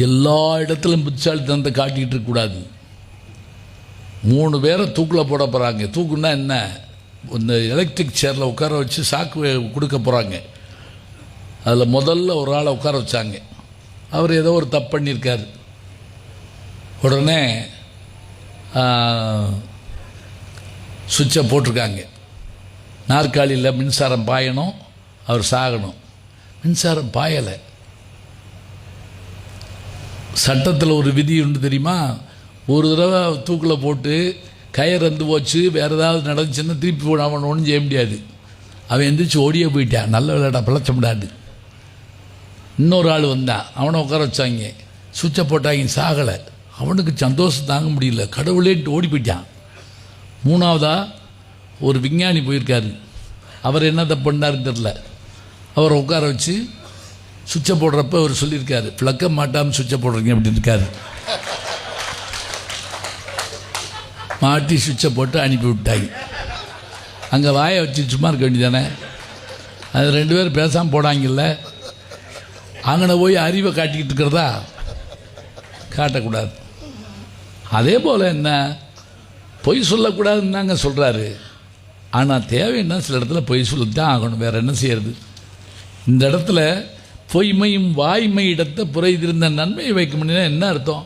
எல்லா இடத்துலையும் புத்திசாலித்தனத்தை காட்டிக்கிட்டு இருக்கக்கூடாது. 3 பேரை தூக்கில் போட போகிறாங்க. தூக்குன்னா என்ன, இந்த எலக்ட்ரிக் சேரில் உட்கார வச்சு சாக்கு கொடுக்க போகிறாங்க. அதில் முதல்ல ஒரு ஆளை உட்கார வச்சாங்க. அவர் ஏதோ ஒரு தப்பு பண்ணியிருக்கார். உடனே சுவிட்சை போட்டிருக்காங்க. நாற்காலியில் மின்சாரம் பாயணும், அவர் சாகணும். மின்சாரம் பாயலை. சட்டத்தில் ஒரு விதி உண்டு தெரியுமா, ஒரு தடவை தூக்கில் போட்டு கயிறு வந்து போச்சு, வேறு ஏதாவது நடந்துச்சுன்னா திருப்பி அவன் ஒன்றும் செய்ய முடியாது. அவன் எந்திரிச்சு ஓடியே போயிட்டான். நல்ல விளையாட்டா பிழைச்ச முடியாது. இன்னொரு ஆள் வந்தான், அவனை உட்கார வச்சாங்க. சுவிட்சை போட்டாங்க, சாகலை. அவனுக்கு சந்தோஷம் தாங்க முடியல, கடவுளேன்ட்டு ஓடி போயிட்டான். 3வதாக ஒரு விஞ்ஞானி போயிருக்காரு. அவர் என்ன தப்பு பண்ணாருன்னு தெரில. அவரை உட்கார வச்சு சுவிட்சை போடுறப்ப அவர் சொல்லியிருக்காரு, ஃப்ளக்க மாட்டாமல் சுவிட்சை போடுறீங்க அப்படின்னு இருக்காரு. மாட்டி சுவிட்சை போட்டு அனுப்பி விட்டாங்க. அங்கே வாயை வச்சு சும்மா இருக்க வேண்டியதானே. அது 2 பேர் பேசாமல் போடாங்கல்ல. அங்கே போய் அறிவை காட்டிக்கிட்டு இருக்கிறதா, காட்டக்கூடாது. அதே போல் என்ன, பொய் சொல்லக்கூடாதுன்னு தாங்க சொல்கிறாரு. ஆனால் தேவைன்னா சில இடத்துல பொய் சொல்லத்தான் ஆகணும், வேறு என்ன செய்யறது. இந்த இடத்துல பொய்மையும் வாய்மை இடத்தை புரைதிருந்த நன்மையை வைக்க முடியும்னா என்ன அர்த்தம்?